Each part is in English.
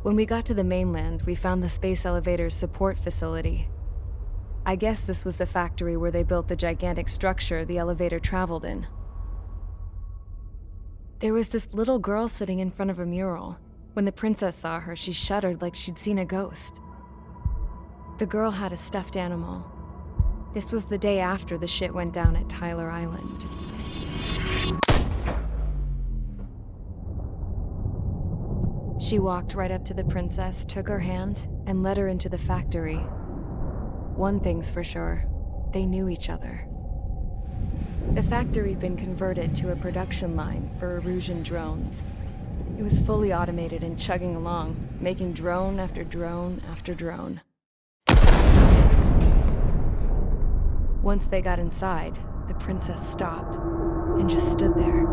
When we got to the mainland, we found the space elevator's support facility. I guess this was the factory where they built the gigantic structure the elevator traveled in. There was this little girl sitting in front of a mural. When the princess saw her, she shuddered like she'd seen a ghost. The girl had a stuffed animal. This was the day after the shit went down at Tyler Island. She walked right up to the princess, took her hand, and led her into the factory. One thing's for sure, they knew each other. The factory'd been converted to a production line for Erusian drones. It was fully automated and chugging along, making drone after drone after drone. Once they got inside, the princess stopped and just stood there.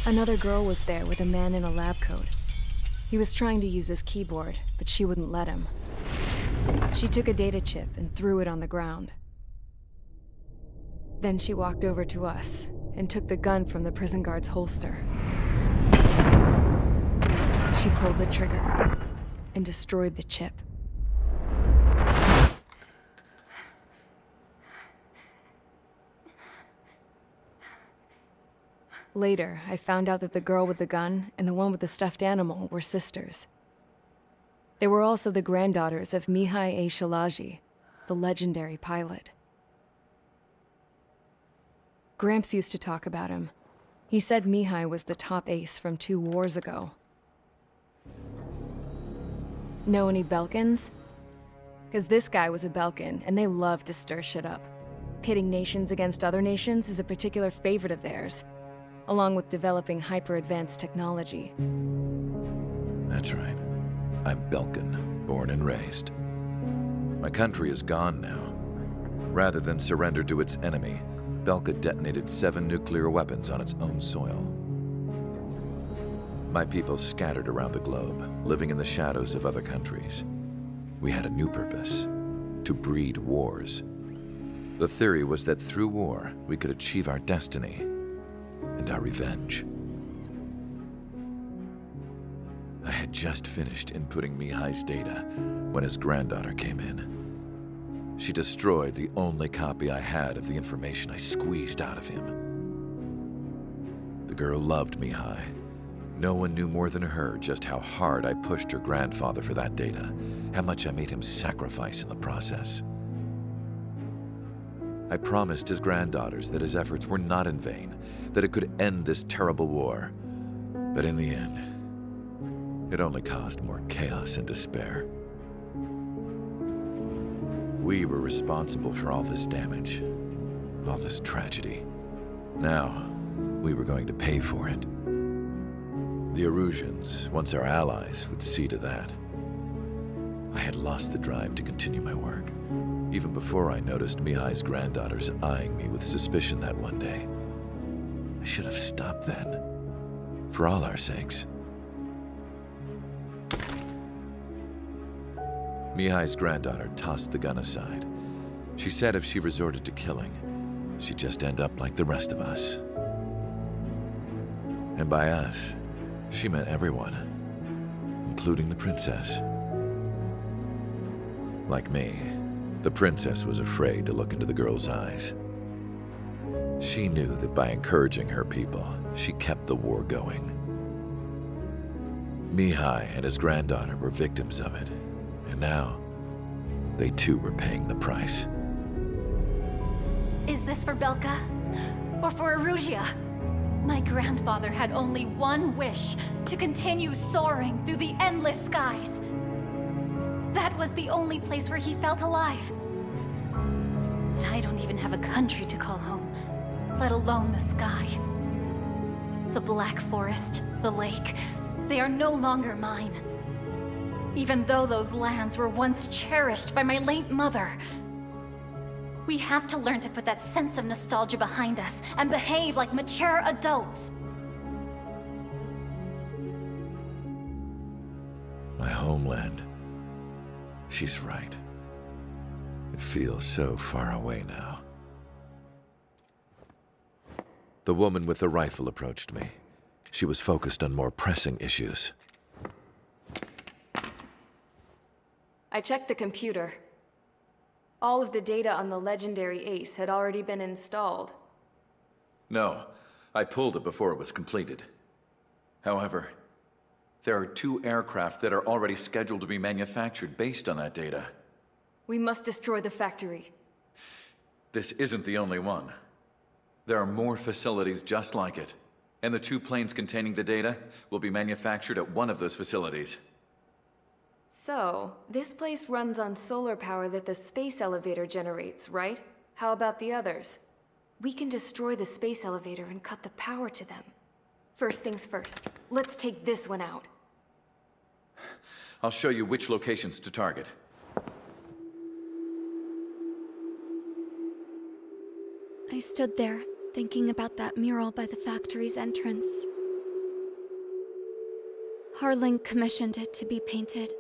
Another girl was there with a man in a lab coat. He was trying to use his keyboard, but she wouldn't let him. She took a data chip and threw it on the ground. Then she walked over to us and took the gun from the prison guard's holster. She pulled the trigger and destroyed the chip. Later, I found out that the girl with the gun and the one with the stuffed animal were sisters. They were also the granddaughters of Mihai Shalaji, the legendary pilot. Gramps used to talk about him. He said Mihai was the top ace from 2 wars ago. Know any Belkans? Because this guy was a Belkan, and they love to stir shit up. Pitting nations against other nations is a particular favorite of theirs, along with developing hyper-advanced technology. That's right. I'm Belkan, born and raised. My country is gone now. Rather than surrender to its enemy, Belka detonated 7 nuclear weapons on its own soil. My people scattered around the globe, living in the shadows of other countries. We had a new purpose: to breed wars. The theory was that through war, we could achieve our destiny and our revenge. I had just finished inputting Mihai's data when his granddaughter came in. She destroyed the only copy I had of the information I squeezed out of him. The girl loved Mihai. No one knew more than her just how hard I pushed her grandfather for that data, how much I made him sacrifice in the process. I promised his granddaughters that his efforts were not in vain, that it could end this terrible war. But in the end, it only caused more chaos and despair. We were responsible for all this damage, all this tragedy. Now, we were going to pay for it. The Erusians, once our allies, would see to that. I had lost the drive to continue my work, even before I noticed Mihai's granddaughters eyeing me with suspicion that one day. I should have stopped then, for all our sakes. Mihai's granddaughter tossed the gun aside. She said if she resorted to killing, she'd just end up like the rest of us. And by us, she meant everyone, including the princess. Like me, the princess was afraid to look into the girl's eyes. She knew that by encouraging her people, she kept the war going. Mihai and his granddaughter were victims of it, and now they too were paying the price. Is this for Belka? Or for Erusia? My grandfather had only one wish: to continue soaring through the endless skies. That was the only place where he felt alive. But I don't even have a country to call home, let alone the sky. The Black Forest, the lake, they are no longer mine. Even though those lands were once cherished by my late mother. We have to learn to put that sense of nostalgia behind us and behave like mature adults. My homeland. She's right. It feels so far away now. The woman with the rifle approached me. She was focused on more pressing issues. I checked the computer. All of the data on the legendary ace had already been installed. No, I pulled it before it was completed. However, there are 2 aircraft that are already scheduled to be manufactured based on that data. We must destroy the factory. This isn't the only one. There are more facilities just like it, and the 2 planes containing the data will be manufactured at one of those facilities. So, this place runs on solar power that the space elevator generates, right? How about the others? We can destroy the space elevator and cut the power to them. First things first, let's take this one out. I'll show you which locations to target. I stood there, thinking about that mural by the factory's entrance. Harling commissioned it to be painted.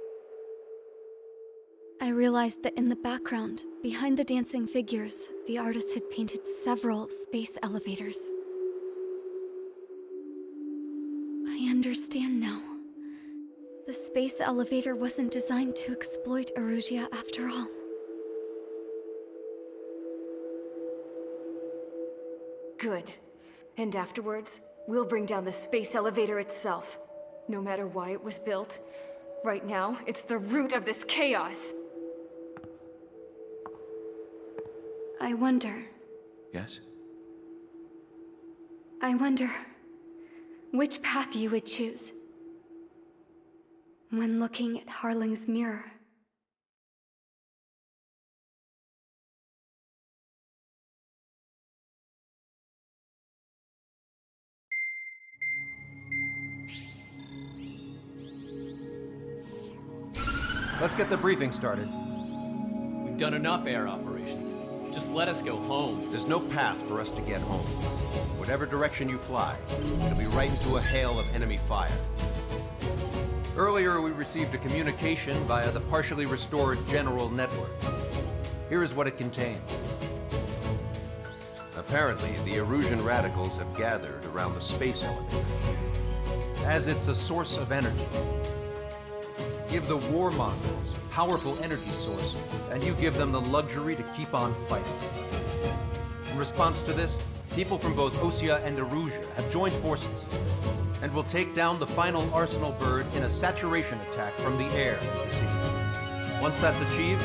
I realized that in the background, behind the dancing figures, the artist had painted several space elevators. I understand now. The space elevator wasn't designed to exploit Erusia after all. Good. And afterwards, we'll bring down the space elevator itself. No matter why it was built, right now, it's the root of this chaos. I wonder Yes? which path you would choose when looking at Harling's mirror. Let's get the briefing started. We've done enough air operations. Just let us go home. There's no path for us to get home. Whatever direction you fly, it'll be right into a hail of enemy fire. Earlier, we received a communication via the partially restored general network. Here is what it contained. Apparently, the Erusian radicals have gathered around the space elevator, as it's a source of energy. Give the warmongers a powerful energy source, and you give them the luxury to keep on fighting. In response to this, people from both OCCHI and Erusia have joined forces, and will take down the final Arsenal bird in a saturation attack from the air to the sea. Once that's achieved,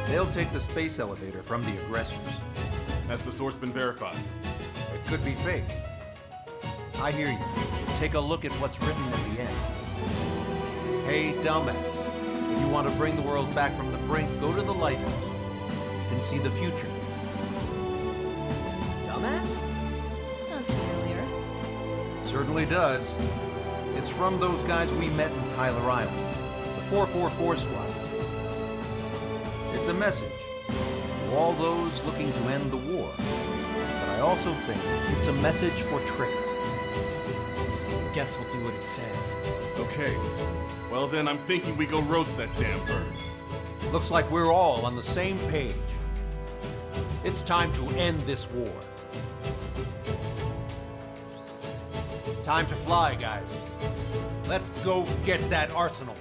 they'll take the space elevator from the aggressors. Has the source been verified? It could be fake. I hear you. Take a look at what's written at the end. Hey, dumbass. If you want to bring the world back from the brink, go to the Lighthouse. You can see the future. Dumbass? Sounds familiar. It certainly does. It's from those guys we met in Tyler Island, the 444 squad. It's a message to all those looking to end the war. But I also think it's a message for Tricker. Guess we'll do what it says. Okay. Well then, I'm thinking we go roast that damn bird. Looks like we're all on the same page. It's time to end this war. Time to fly, guys. Let's go get that Arsenal bird.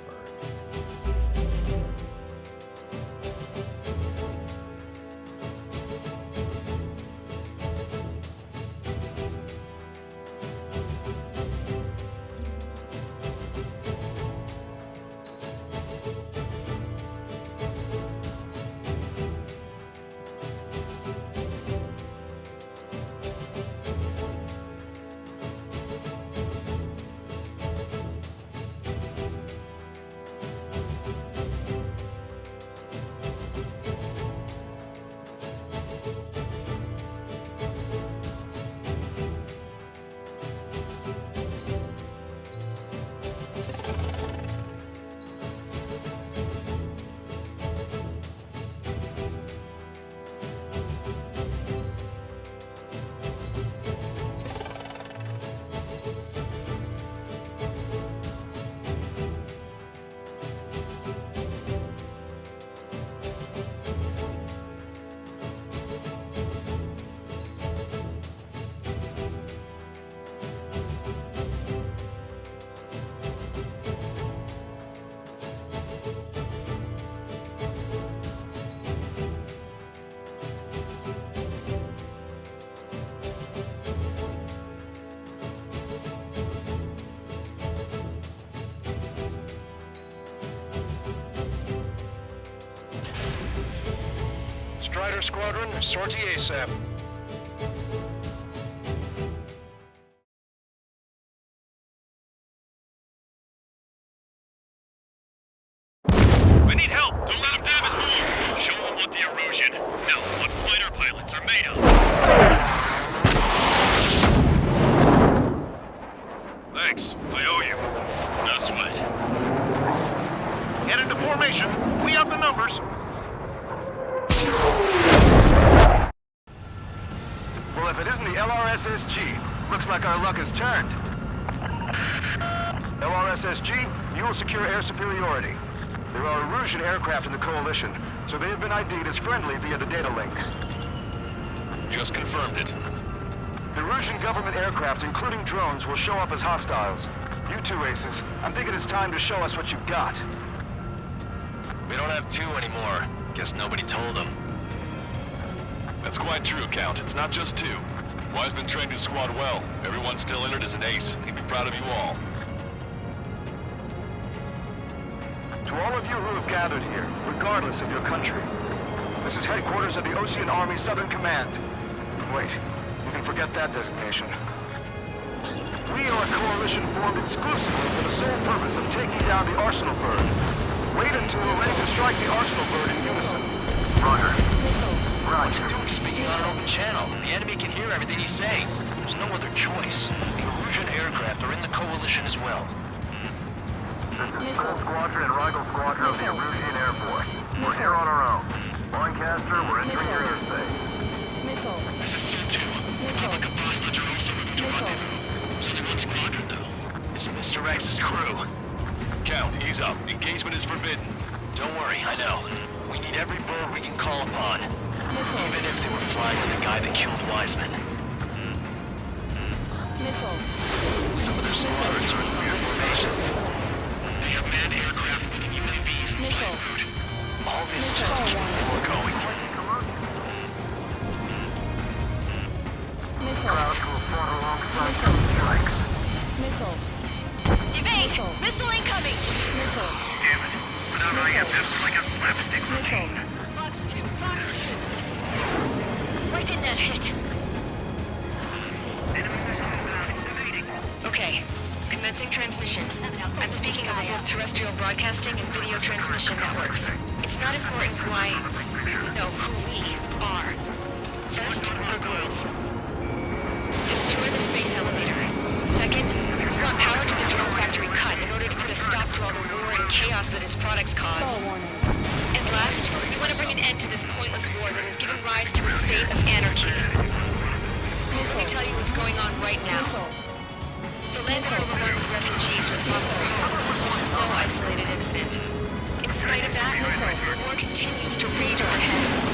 Strider Squadron, sortie ASAP. We need help! Don't let them damage more! Show them what the erosion, no, what fighter pilots are made of! Thanks, I owe you. No sweat. Get into formation. We have the numbers. Well, if it isn't the LRSSG, looks like our luck has turned. LRSSG, you will secure air superiority. There are Erusian aircraft in the Coalition, so they have been ID'd as friendly via the data link. Just confirmed it. The Erusian government aircraft, including drones, will show up as hostiles. You two aces, I'm thinking it's time to show us what you've got. We don't have two anymore. Guess nobody told them. That's quite true, Count. It's not just two. Wiseman trained his squad well. Everyone still entered as an ace. He'd be proud of you all. To all of you who have gathered here, regardless of your country, this is headquarters of the Ocean Army Southern Command. Wait, you can forget that designation. We are a coalition formed exclusively for the sole purpose of taking down the Arsenal Bird. Wait until we're ready to strike the Arsenal Bird in unison. Roger. What's he doing speaking on an open channel? The enemy can hear everything he's saying. There's no other choice. The Erusian aircraft are in the coalition as well. This is Skull Squadron and Rigel Squadron of the Erusian Air Force. We're here on our own. Lancaster, we're entering your airspace. This is Sul 2. Republic of Bosnia are also moving to rendezvous. It's only one squadron, though. It's Mr. X's crew. Count, ease up. Engagement is forbidden. Don't worry, I know. We need every bird we can call upon. Even if they were flying with the guy that killed Wiseman. Some of their squadrons are in weird formations. They have manned aircraft with UAVs and flight food. All this just to keep the war going. Crowds will fought alongside two strikes. Evade! Missile incoming! Damn it. Without IFS, like a slapstick routine. Box 2, Box 2. Why didn't that hit? Okay, commencing transmission. I'm speaking over both terrestrial broadcasting and video transmission networks. It's not important who who we are. First, our goals. Destroy the space elevator. Second, we want power to the drone factory cut in order to put a stop to all the war and chaos that its products cause. And last, we want to bring an end to this pointless war that has given rise to a state of anarchy. Let me tell you what's going on right now. The land that overruns the refugees from the was a slow, isolated incident. In spite of that, the war continues to rage overhead.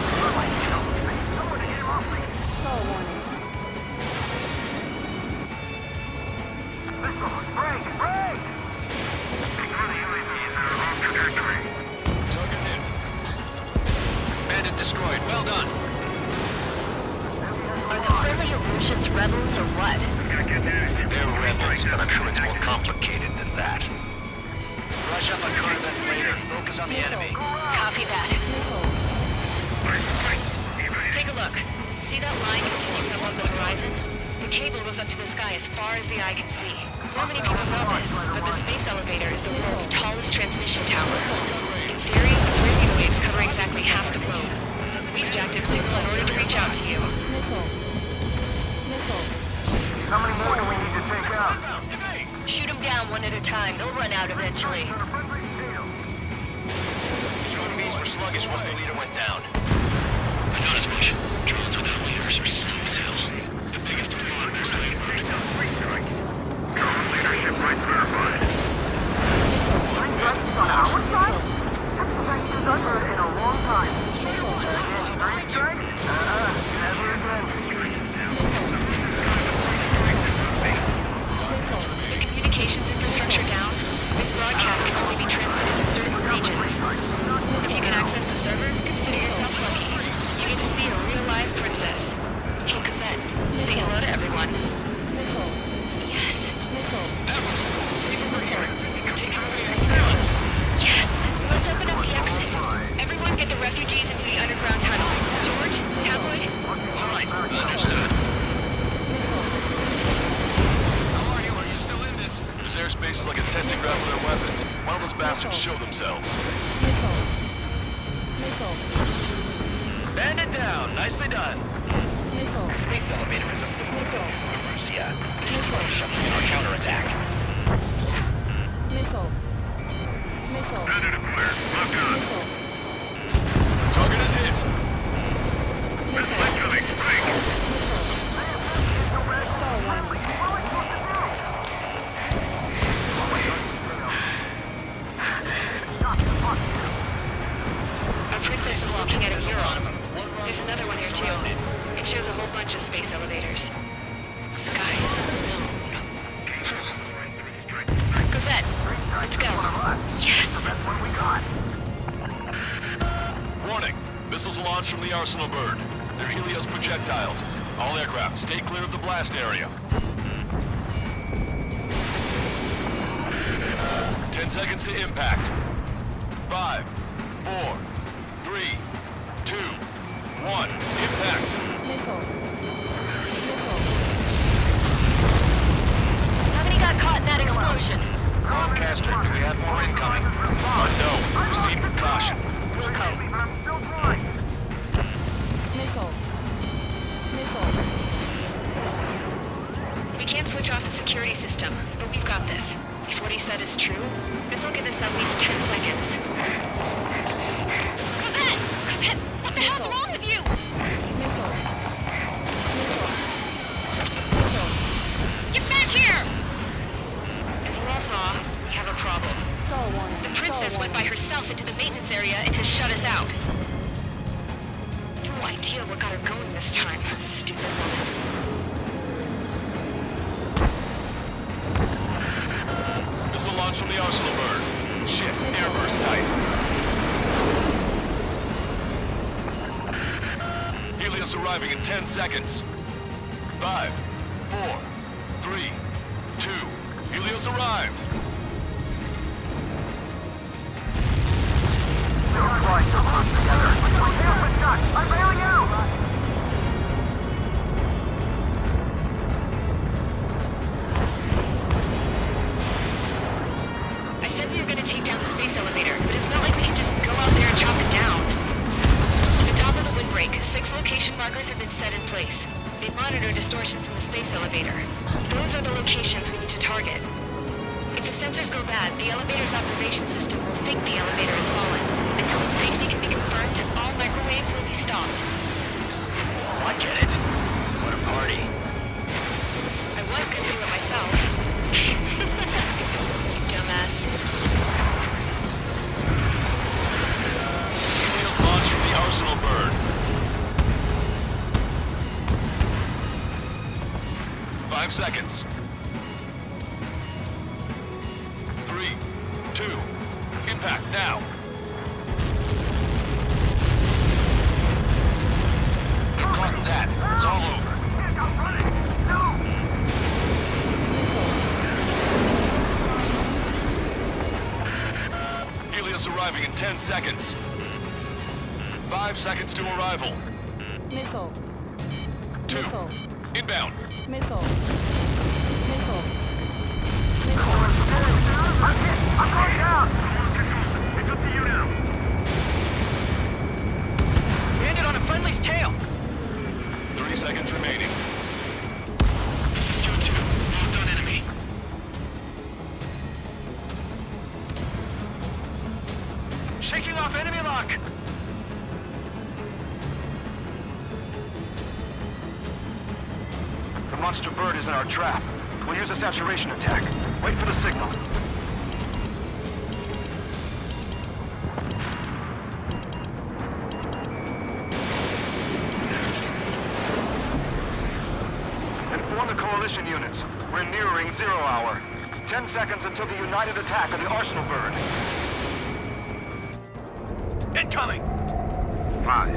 Target hit. Bandit destroyed. Well done. Are the friendly Erusians rebels or what? They're rebels, but I'm sure it's more complicated than that. Brush up on current events later. Focus on the enemy. Copy that. Take a look. See that line continuing above the horizon? The cable goes up to the sky as far as the eye can see. Not many people know this, but the space elevator is the world's tallest transmission tower. In theory, its radio waves cover exactly half the globe. We've jacked its signal in order to reach out to you. How many more do we need to take out? Shoot them down one at a time. They'll run out eventually. Strong bees were sluggish once the leader went down. I thought as much. Drones without leaders are slow as hell. The biggest of all is Lighthouse. Drone leadership right verified. That's on our side? That's the best we've in a long time. Three strikes? Never again. The communications infrastructure down, this broadcast can only be transmitted to certain regions. If you can access the server, consider yourself lucky. You get to see a real-life princess. Hey, Cosette, say hello to everyone. Yes. Safe over here. Take care of your influence. Yes! Let's open up the exit. Everyone get the refugees into the underground tunnel. George, This airspace is like a testing ground for their weapons. Why don't those bastards show themselves? Band it down. Nicely done. Space elevator is a football of Erusea. Our counterattack. Predator clear. Lock on. Target is hit. Missile incoming. Break. Our princess is looking at a mural. There's another one here too. It shows a whole bunch of space elevators. Skies. Cosette, let's go. Yes! Warning. Missiles launched from the Arsenal bird. They're Helios projectiles. All aircraft, stay clear of the blast area. 10 seconds to impact. 5, 4, 3, 2, 1. Impact. How many got caught in that explosion? Comcaster, do we have more incoming? Unknown. Proceed with caution. Wilco. We can't switch off the security system, but we've got this. If what he said is true, this will give us at least 10 seconds. Cosette! Cosette! What the hell's wrong with you? Get back here! As you all saw, we have a problem. The princess went by herself into the maintenance area and has shut us out. No idea what got her going this time. Stupid woman. Missile launch from the Arsenal bird. Shit, airburst tight. Helios arriving in 10 seconds. 5, 4, 3, 2. Helios arrived. I'm bailing out! I said we were going to take down the space elevator, but it's not like we can just go out there and chop it down. To the top of the windbreak, 6 location markers have been set in place. They monitor distortions in the space elevator. Those are the locations we need to target. If the sensors go bad, the elevator's observation system will think the elevator has fallen. Until its safety can be confirmed, all microwaves will be stopped. I get it. What a party. I was going to do it myself. You dumbass. Helios launched from the Arsenal bird. 5 seconds. 3, 2, impact now. Get caught in that. It's all over. Helios arriving in 10 seconds. 5 seconds to arrival. 2, inbound. I'm going down! It's up to you now. Landed on a friendly's tail. 3 seconds remaining. This is 2-2. Locked on enemy. Shaking off enemy lock! The monster bird is in our trap. We'll use a saturation attack. Wait for the signal. Inform the coalition units. We're nearing 0 hour. 10 seconds until the united attack of the Arsenal bird. Incoming. 5,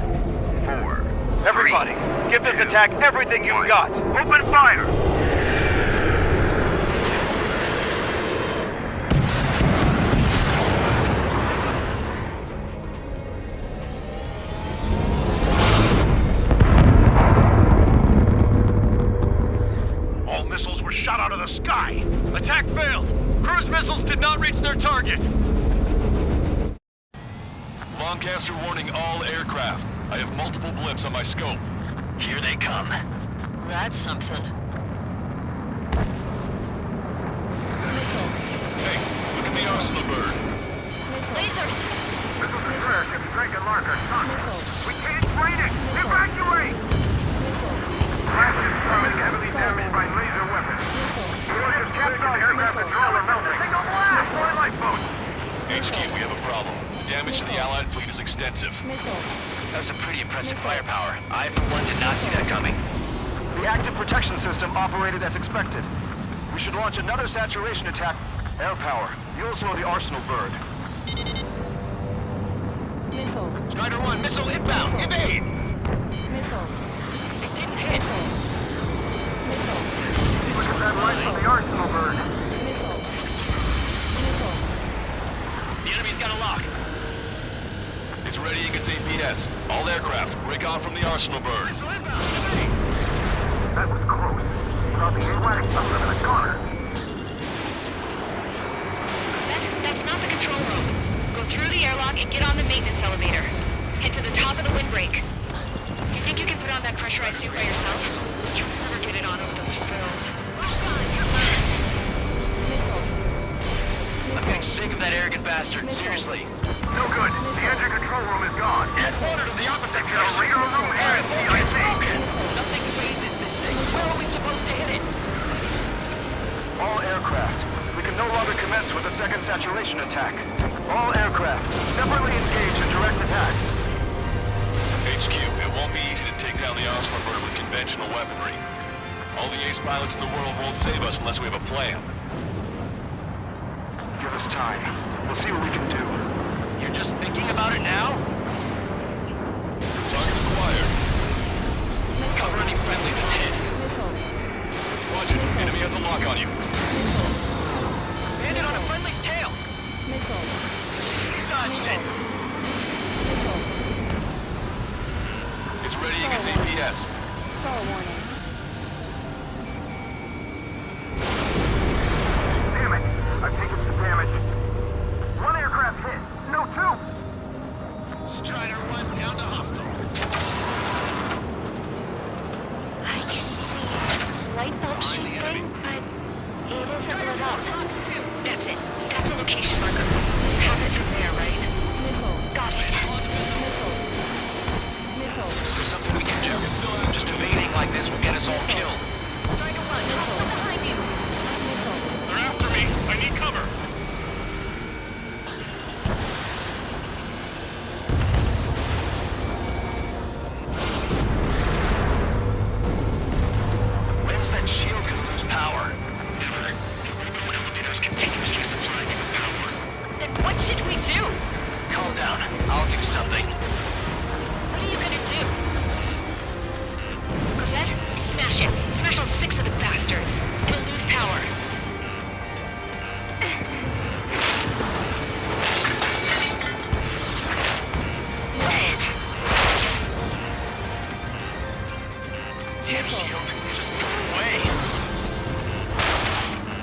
4. Everybody, give this attack everything you've got. Open fire! All missiles were shot out of the sky. Attack failed. Cruise missiles did not reach their target. Lancaster warning all aircraft. I have multiple blips on my scope. Here they come. That's something. Hey, look at the arsenal bird. Lasers! This is the crash of Drake and Larker. We can't fight it! Evacuate! Crash is coming, heavily damaged by laser weapons. Warriors captured aircraft controller melting. Signal blast! More lifeboats! HQ, we have a problem. Damage to the Allied fleet is extensive. That's some pretty impressive firepower. I, for one, did not see that coming. The active protection system operated as expected. We should launch another saturation attack. Air power. You also know the arsenal bird. Strider 1, missile inbound. Evade! It didn't hit. Look at that light from the arsenal bird. The enemy's got a lock. It's readying its APS. All aircraft, break off from the arsenal bird. Missile inbound. Evade! That was close. Saw the A-Wax up in a corner. That's not the control room. Go through the airlock and get on the maintenance elevator. Head to the top of the windbreak. Do you think you can put on that pressurized suit by yourself? You'll never get it on over those frills. I'm getting sick of that arrogant bastard. Seriously. No good. The engine control room is gone. Headquarters of the opposite The radar room and the It's broken. Nothing phases this thing. Where are we supposed to hit it? All aircraft. We can no longer commence with a second saturation attack. All aircraft, separately engage in direct attacks. HQ, it won't be easy to take down the arsenal bird with conventional weaponry. All the ace pilots in the world won't save us unless we have a plan. Give us time. We'll see what we can do. You're just thinking about it now? Target acquired. Cover any friendlies it's hit. Watch it. Enemy has a lock on you. Landed on a friendly's tail. Dodged it. It's readying its APS. Damn it! I've taken some damage. One aircraft hit. No, two! Strider 1 down to hostile. I can see a light bulb shape thing, but it isn't lit up. That's it. That's a location marker. Have it from there, right? Got it. There's something we can do. Just evading like this will get us all killed. Strider 1, missile behind you. They're after me. I need cover. When's that shield gonna lose power? Never. Elevators continuously supplying it with power. Then what should we do? Calm down. I'll do something. What are you gonna do? Cosette, smash it. Smash all 6 of the bastards. It'll lose power. Damn shield. Just go away.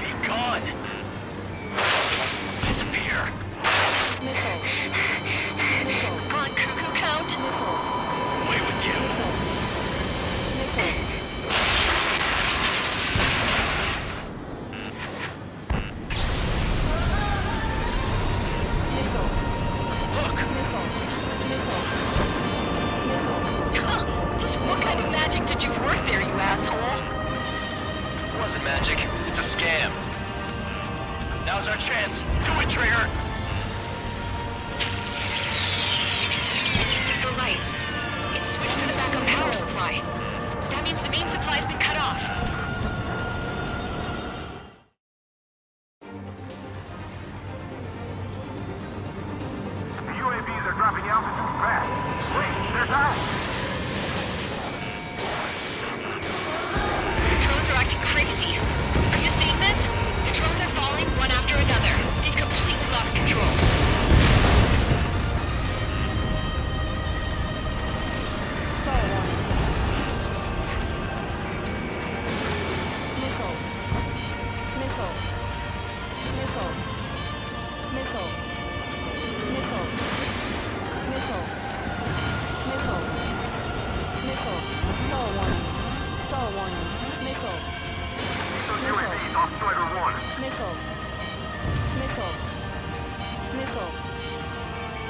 Be gone. Disappear. On cuckoo count? Away with you. Look. Huh. Just what kind of magic did you work there, you asshole? It wasn't magic. It's a scam. Now's our chance. Do it, Trigger. The lights. It's switched to the backup power supply. That means the main supply's been cut off. The UAVs are dropping altitude fast. Wait, they're down! The drones are acting crazy. Are you seeing this? The drones are falling one after another. They've completely lost control.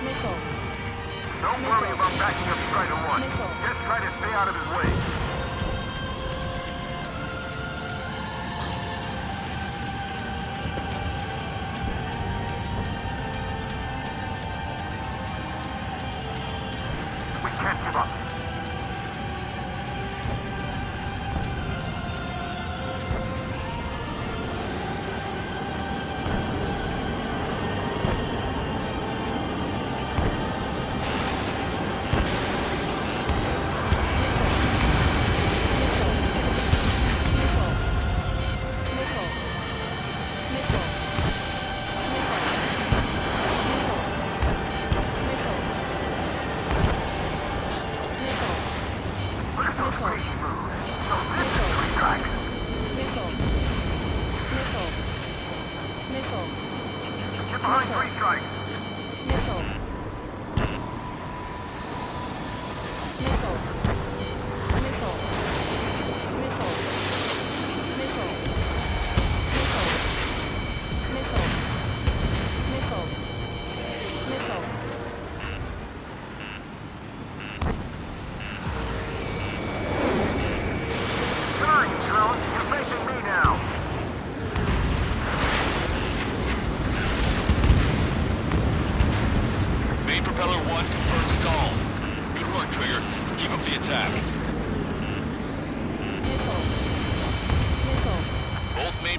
Don't worry about backing up Strider 1. Just try to stay out of his way. We can't give up.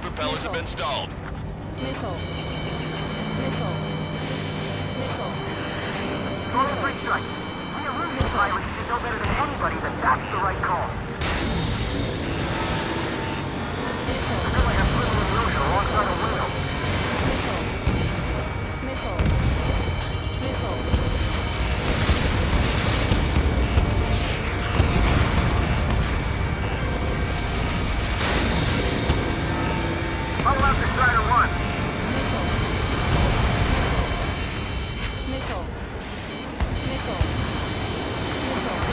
Propellers have been stalled. Total free strike. We Erusian pilots should know better than anybody that that's the right call. I feel like I'm putting Erusian alongside a whale. Follow after Strider 1.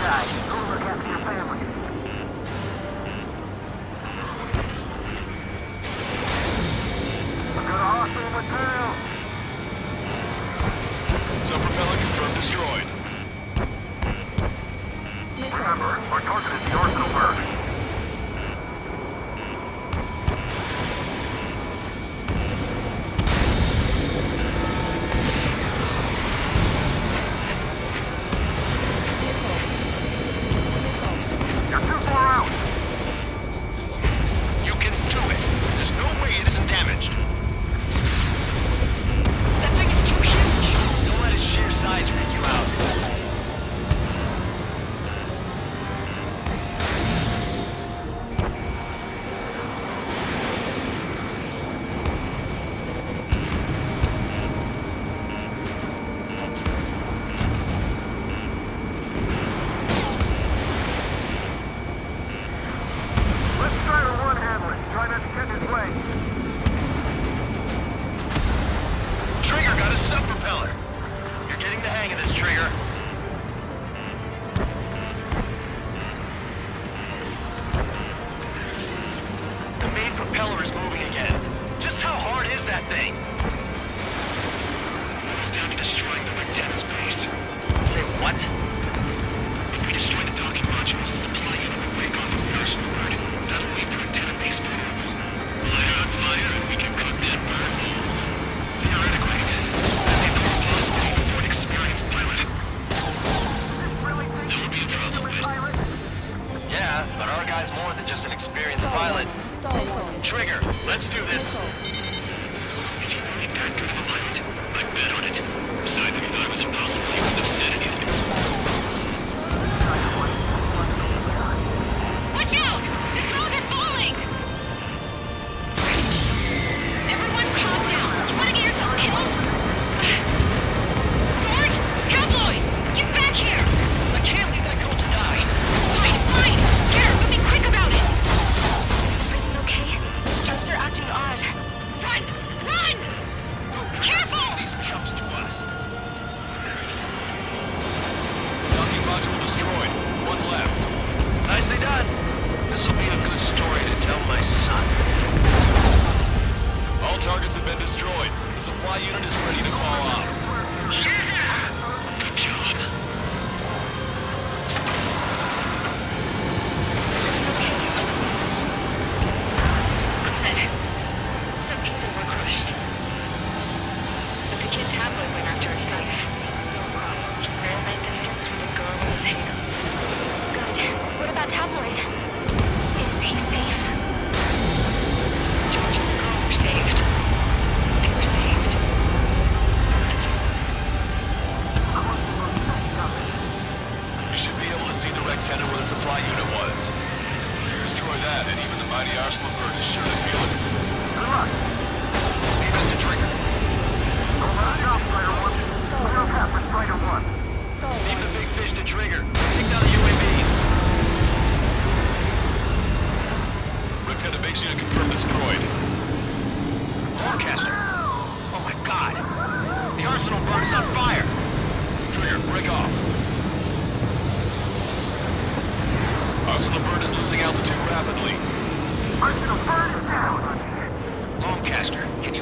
Guys, go look after your family. Look at awesome material. Sub-propeller confirmed destroyed. Remember, our target is the Arsenal bird. Trigger, let's do this. Is he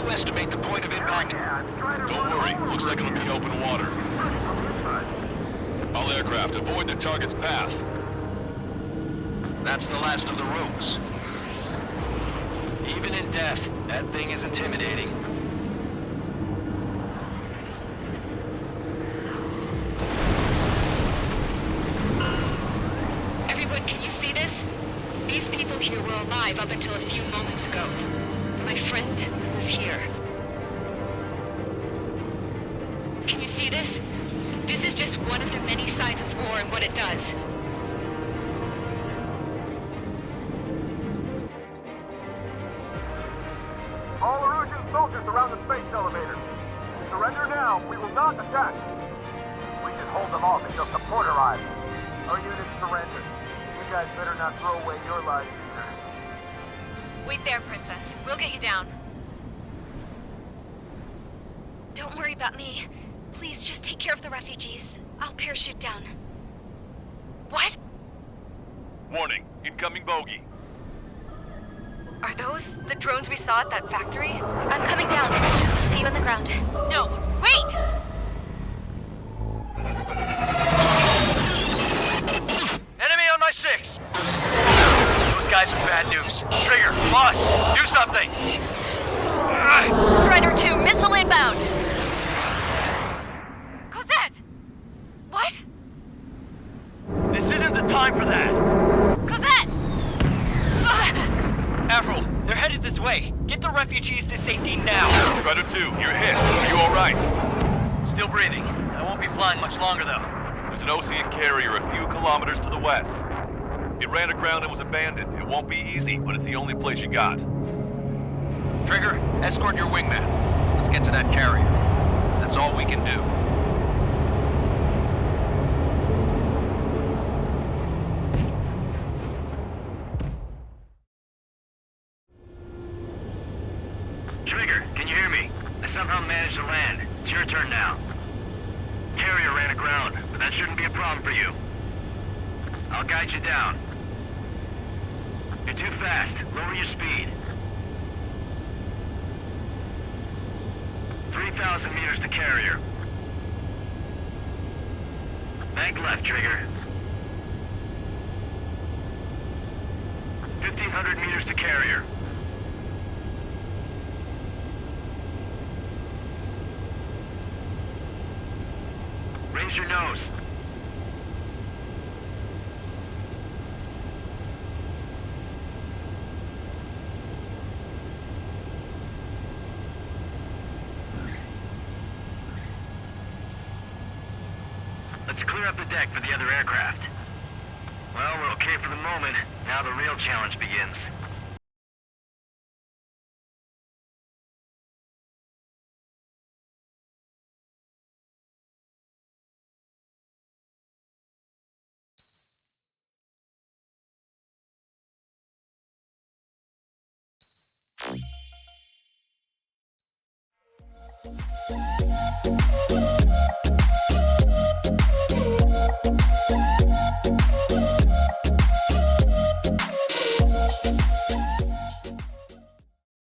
you estimate the point of impact? Don't worry, looks like it'll be open water. All aircraft, avoid the target's path. That's the last of the rooms. Even in death, that thing is intimidating. Everyone, can you see this? These people here were alive up until a few moments ago. My friend was here. Can you see this? This is just one of the many sides of war and what it does. All Erusian soldiers around the space elevator. Surrender now. We will not attack. We can hold them off until support arrives. Our units surrender. You guys better not throw away your lives either. Wait there, Princess. We'll get you down. Don't worry about me. Please just take care of the refugees. I'll parachute down. What? Warning, incoming bogey. Are those the drones we saw at that factory? I'm coming down. I'll see you on the ground. No, wait! Enemy on my 6! Those guys are bad news. Trigger, boss, do something! Strider 2, missile inbound! Cosette! What? This isn't the time for that! Cosette! Avril, they're headed this way. Get the refugees to safety now. Strider 2, you're hit. Are you alright? Still breathing. I won't be flying much longer, though. There's an Ocean carrier a few kilometers to the west. It ran aground and was abandoned. It won't be easy, but it's the only place you got. Trigger, escort your wingman. Let's get to that carrier. That's all we can do. Trigger, can you hear me? I somehow managed to land. It's your turn now. Carrier ran aground, but that shouldn't be a problem for you. I'll guide you down. You're too fast. Lower your speed. 3,000 meters to carrier. Bank left, Trigger. 1,500 meters to carrier. Raise your nose. Let's clear up the deck for the other aircraft. Well, we're okay for the moment. Now the real challenge begins.